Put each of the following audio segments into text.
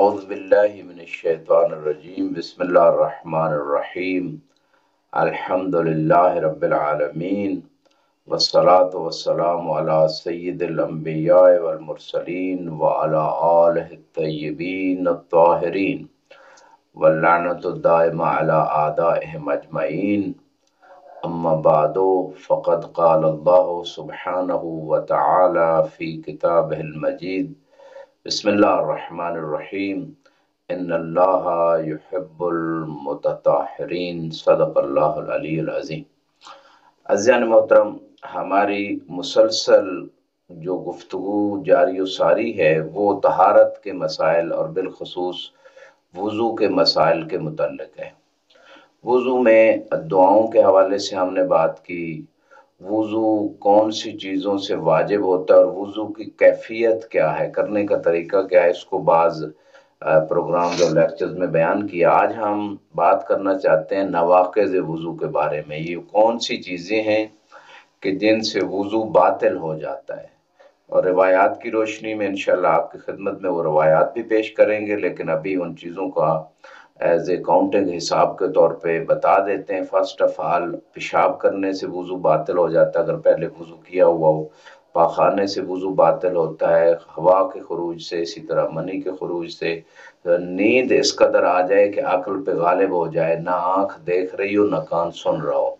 أعوذ بالله من الشيطان الرجيم بسم الله الرحمن الرحيم الحمد لله رب العالمين والصلاة والسلام على سيد الأنبياء والمرسلين وعلى آله الطيبين الطاهرين واللعنة الدائمة على أعدائهم أجمعين أما بعد فقد قال الله سبحانه وتعالى في كتابه المجيد بسم الله الرحمن الرحيم ان اللہ یحب المتطہرین صدق اللہ العلی العظیم۔ عزیزان محترم، ہماری مسلسل جو گفتگو جاری و ساری ہے وہ طہارت کے مسائل اور بالخصوص وضو کے مسائل کے متعلق ہے۔ وضو میں دعاؤں کے حوالے سے ہم نے بات کی، وضو کون سی چیزوں سے واجب ہوتا ہے اور وضو کی کیفیت کیا ہے، کرنے کا طریقہ کیا ہے، اس کو بعض پروگرام اور لیکچرز میں بیان کیا۔ آج ہم بات کرنا چاہتے ہیں نواقض وضو کے بارے میں۔ یہ کون سی چیزیں ہیں کہ جن سے وضو باطل ہو جاتا ہے، اور روایات کی روشنی میں انشاءاللہ آپ کی خدمت میں وہ روایات بھی پیش کریں گے، لیکن ابھی ان چیزوں کا ایز اے کاؤنٹنگ حساب کے طور پہ بتا دیتے ہیں۔ فرسٹ آف آل، پیشاب کرنے سے وضو باطل ہو جاتا ہے اگر پہلے وضو کیا ہوا ہو، پاخانے سے وضو باطل ہوتا ہے، ہوا کے خروج سے، اسی طرح منی کے خروج سے، نیند اس قدر آ جائے کہ عقل پہ غالب ہو جائے، نہ آنکھ دیکھ رہی ہو نہ کان سن رہا ہو،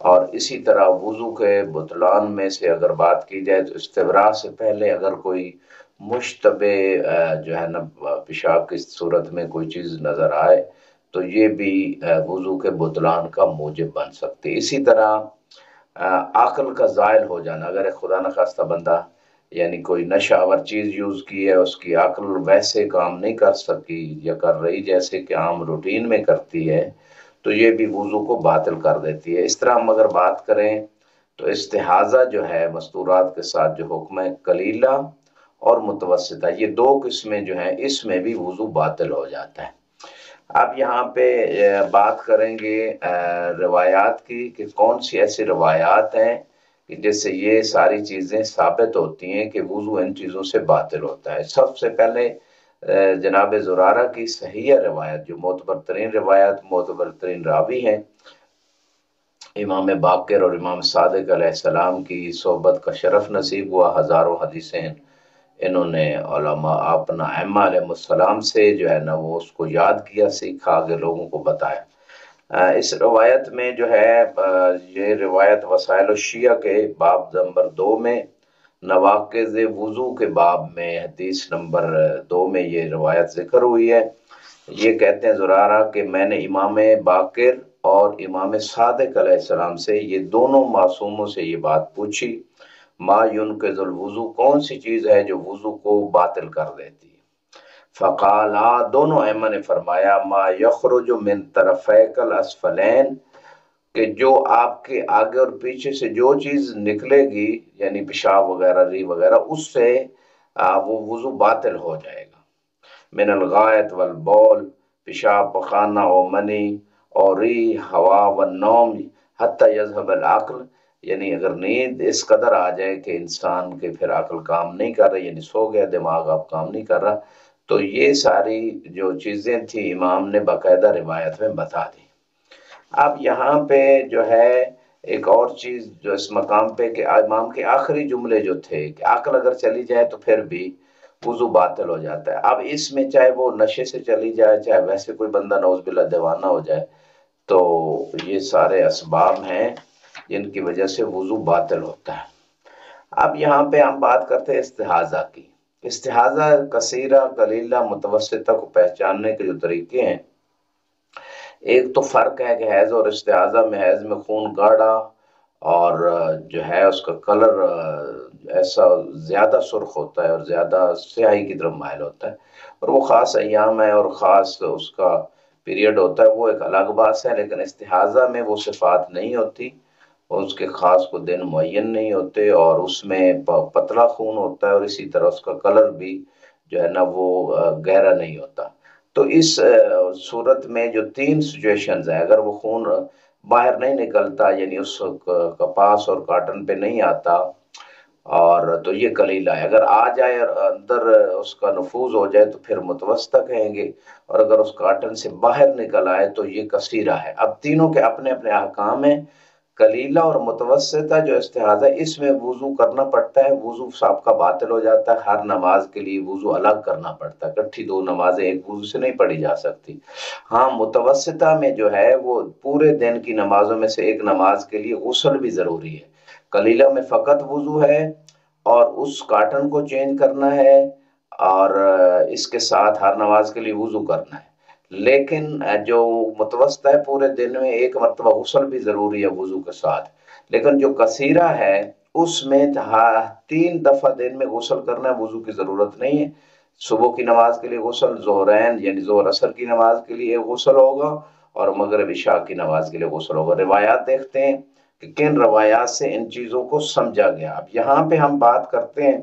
اور اسی طرح وضو کے بطلان میں سے اگر بات کی جائے تو استبراء سے پہلے اگر کوئی مشتبہ جو ہے نا پیشاب کی صورت میں کوئی چیز نظر آئے تو یہ بھی وضو کے بطلان کا موجب بن سکتی۔ اسی طرح عقل کا زائل ہو جانا، اگر خدا نخواستہ بندہ یعنی کوئی نشہ آور چیز یوز کی ہے، اس کی عقل ویسے کام نہیں کر سکی یا کر رہی جیسے کہ عام روٹین میں کرتی ہے، تو یہ بھی وضو کو باطل کر دیتی ہے۔ اس طرح ہم اگر بات کریں تو استحاضہ جو ہے مستورات کے ساتھ جو حکم ہے، قلیلہ اور متوسطہ، یہ دو قسمیں جو ہیں اس میں بھی وضو باطل ہو جاتا ہے۔ اب یہاں پہ بات کریں گے روایات کی کہ کون سی ایسی روایات ہیں کہ جس سے یہ ساری چیزیں ثابت ہوتی ہیں کہ وضو ان چیزوں سے باطل ہوتا ہے۔ سب سے پہلے جناب زرارہ کی صحیح روایت، جو معتبر ترین روایت، معتبر ترین راوی ہیں، امام باقر اور امام صادق علیہ السلام کی صحبت کا شرف نصیب ہوا، ہزاروں حدیثیں انہوں نے علماء اپنا ائمہ علیہ السلام سے جو ہے نا وہ اس کو یاد کیا، سیکھا، آگے لوگوں کو بتایا۔ اس روایت میں جو ہے یہ روایت وسائل الشیعہ کے باب نمبر 2 میں، نواقض وضو کے باب میں حدیث نمبر 2 میں یہ روایت ذکر ہوئی ہے۔ یہ کہتے ہیں زرارہ کہ میں نے امام باقر اور امام صادق علیہ السلام سے، یہ دونوں معصوموں سے یہ بات پوچھی، ما ينقض الوضو، کون سی چیز ہے جو وضو کو باطل کر دیتی ہے؟ فقالا، دونوں ائمہ نے فرمایا، ما یخرج من طرفیک الاسفلین، کہ جو آپ کے آگے اور پیچھے سے جو چیز نکلے گی یعنی پیشاب وغیرہ، ری وغیرہ، اس سے وہ وضو باطل ہو جائے گا۔ من الغائط والبول، پیشاب، پخانہ اور منی اور ری، ہوا والنوم حتی یذهب العقل، یعنی اگر نیند اس قدر آ جائے کہ انسان کے پھر عقل کام نہیں کر رہا، یعنی سو گیا، دماغ اب کام نہیں کر رہا، تو یہ ساری جو چیزیں تھیں امام نے باقاعدہ روایت میں بتا دی۔ اب یہاں پہ جو ہے ایک اور چیز جو اس مقام پہ کہ امام کے آخری جملے جو تھے کہ عقل اگر چلی جائے تو پھر بھی وضو باطل ہو جاتا ہے۔ اب اس میں چاہے وہ نشے سے چلی جائے، چاہے ویسے کوئی بندہ نعوذ باللہ دیوانہ ہو جائے، تو یہ سارے اسباب ہیں جن کی وجہ سے وضو باطل ہوتا ہے۔ اب یہاں پہ ہم بات کرتے ہیں استحاضہ کی۔ استحاضہ کثیرہ، قلیلہ، متوسطہ کو پہچاننے کے جو طریقے ہیں، ایک تو فرق ہے کہ حیض اور استحاضہ میں حیض میں خون گاڑھا اور جو ہے اس کا کلر ایسا زیادہ سرخ ہوتا ہے اور زیادہ سیاہی کی طرف مائل ہوتا ہے، اور وہ خاص ایام ہے اور خاص اس کا پیریڈ ہوتا ہے، وہ ایک الگ بات ہے۔ لیکن استحاضہ میں وہ صفات نہیں ہوتی، اور اس کے خاص کو دن معین نہیں ہوتے، اور اس میں پتلا خون ہوتا ہے، اور اسی طرح اس کا کلر بھی جو ہے نا وہ گہرا نہیں ہوتا۔ تو اس صورت میں جو 3 سچویشنز ہیں، اگر وہ خون باہر نہیں نکلتا یعنی اس کپاس اور کاٹن پہ نہیں آتا، اور تو یہ کلیلہ ہے، اگر آ جائے اور اندر اس کا نفوذ ہو جائے تو پھر متوسطہ کہیں گے، اور اگر اس کاٹن سے باہر نکل آئے تو یہ کثیرہ ہے۔ اب تینوں کے اپنے اپنے احکام ہیں۔ کلیلہ اور متوسطہ جو استحاضہ، اس میں وضو کرنا پڑتا ہے، وضو صاحب کا باطل ہو جاتا ہے، ہر نماز کے لیے وضو الگ کرنا پڑتا ہے، کٹھی دو نمازیں ایک وضو سے نہیں پڑھی جا سکتی۔ ہاں متوسطہ میں جو ہے وہ پورے دن کی نمازوں میں سے ایک نماز کے لیے غسل بھی ضروری ہے۔ کلیلہ میں فقط وضو ہے اور اس کاٹن کو چینج کرنا ہے، اور اس کے ساتھ ہر نماز کے لیے وضو کرنا ہے۔ لیکن جو متوسطہ ہے پورے دن میں ایک مرتبہ غسل بھی ضروری ہے وضو کے ساتھ۔ لیکن جو کثیرہ ہے اس میں 3 دفعہ دن میں غسل کرنا ہے، وضو کی ضرورت نہیں ہے۔ صبح کی نماز کے لیے غسل، ظہرین یعنی ظہر اثر کی نماز کے لیے غسل ہوگا، اور مغرب عشاء کی نماز کے لیے غسل ہوگا۔ روایات دیکھتے ہیں کہ کن روایات سے ان چیزوں کو سمجھا گیا۔ اب یہاں پہ ہم بات کرتے ہیں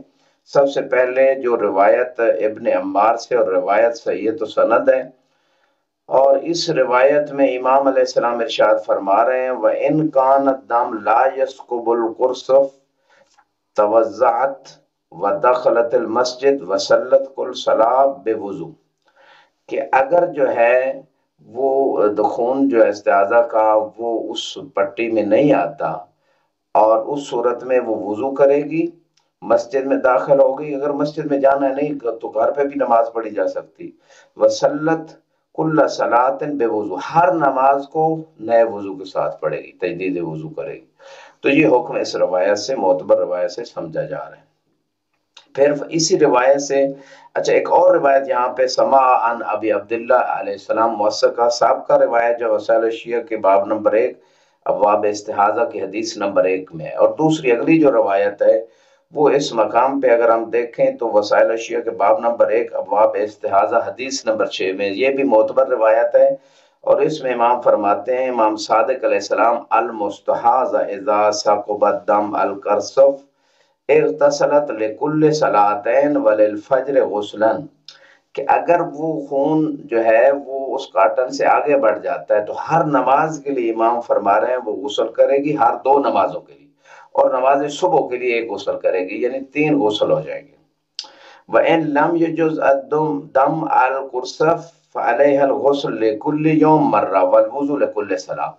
سب سے پہلے جو روایت ابن عمار سے، اور روایت صحیح تو سند ہے، اور اس روایت میں امام علیہ السلام ارشاد فرما رہے ہیں وَإِنْ كَانَ الدَّمْ لَا يَسْكُبُ الْقُرْصَفْ توضعت ودخلت المسجد وصلت کل صلاة بوضو، کہ اگر جو ہے وہ خون جو ہے استحاضہ کا وہ اس پٹی میں نہیں آتا، اور اس صورت میں وہ وضو کرے گی، مسجد میں داخل ہوگی، اگر مسجد میں جانا ہے نہیں تو گھر پہ بھی نماز پڑھی جا سکتی، وصلت کل صلاۃ بے وضو، ہر نماز کو نئے وضو کے ساتھ پڑھے گی، تجدید وضو کرے گی۔ تو یہ حکم اس روایت سے، معتبر روایت سے سمجھا جا رہا ہے۔ پھر اسی روایت سے، اچھا ایک اور روایت یہاں پہ سماع عن ابی عبداللہ علیہ السلام موثقہ صاحب کا روایت جو وسائل الشیعہ کے باب نمبر 1 ابواب استحاضہ کی حدیث نمبر 1 میں ہے، اور دوسری اگلی جو روایت ہے وہ اس مقام پہ اگر ہم دیکھیں تو وسائل الشیعہ کے باب نمبر 1 ابواب استحاضہ حدیث نمبر 6 میں، یہ بھی معتبر روایت ہے، اور اس میں امام فرماتے ہیں، امام صادق علیہ السلام، المستحاضہ اذا ثقب الدم الکرسف اغتسلت لکل صلاتین وللفجر غسلا، کہ اگر وہ خون جو ہے وہ اس کاٹن سے آگے بڑھ جاتا ہے تو ہر نماز کے لیے امام فرما رہے ہیں وہ غسل کرے گی، ہر 2 نمازوں کے لیے، اور نماز صبح کے لیے ایک غسل کرے گی، یعنی 3 غسل ہو جائیں گے۔ وَإِن لَمْ يُجُزْ الدَّمْ الْقُرْصَفْ فَعَلَيْهَا الْغُسْلُ لِكُلِّ يَوْمٍ مَرَّةً وَالْوُضُوءُ لِكُلِّ صَلَاةٍ،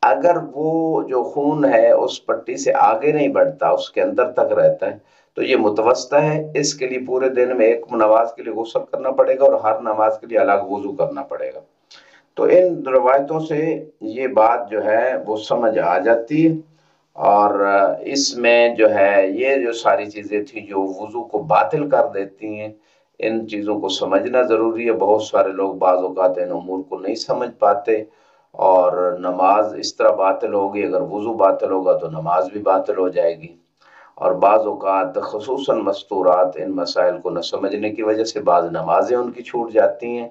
اگر وہ جو خون ہے اس پٹی سے آگے نہیں بڑھتا، اس کے اندر تک رہتا ہے، تو یہ متوسطہ ہے، اس کے لیے پورے دن میں ایک نماز کے لیے غسل کرنا پڑے گا، اور ہر نماز کے لیے الگ وضو کرنا پڑے گا۔ تو ان روایتوں سے یہ بات جو ہے وہ سمجھ آ جاتی ہے، اور اس میں جو ہے یہ جو ساری چیزیں تھیں جو وضو کو باطل کر دیتی ہیں، ان چیزوں کو سمجھنا ضروری ہے۔ بہت سارے لوگ بعض اوقات ان امور کو نہیں سمجھ پاتے، اور نماز اس طرح باطل ہوگی، اگر وضو باطل ہوگا تو نماز بھی باطل ہو جائے گی۔ اور بعض اوقات خصوصاً مستورات ان مسائل کو نہ سمجھنے کی وجہ سے بعض نمازیں ان کی چھوٹ جاتی ہیں،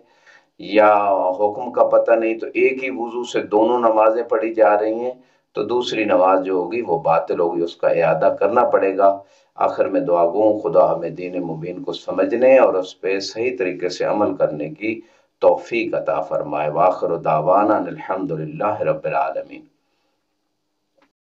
یا حکم کا پتہ نہیں تو ایک ہی وضو سے دونوں نمازیں پڑھی جا رہی ہیں، تو دوسری نماز جو ہوگی وہ باطل ہوگی، اس کا اعادہ کرنا پڑے گا۔ آخر میں دعا گوں خدا ہمیں دین مبین کو سمجھنے اور اس پہ صحیح طریقے سے عمل کرنے کی توفیق عطا فرمائے۔ وآخر دعوانا الحمدللہ رب العالمین۔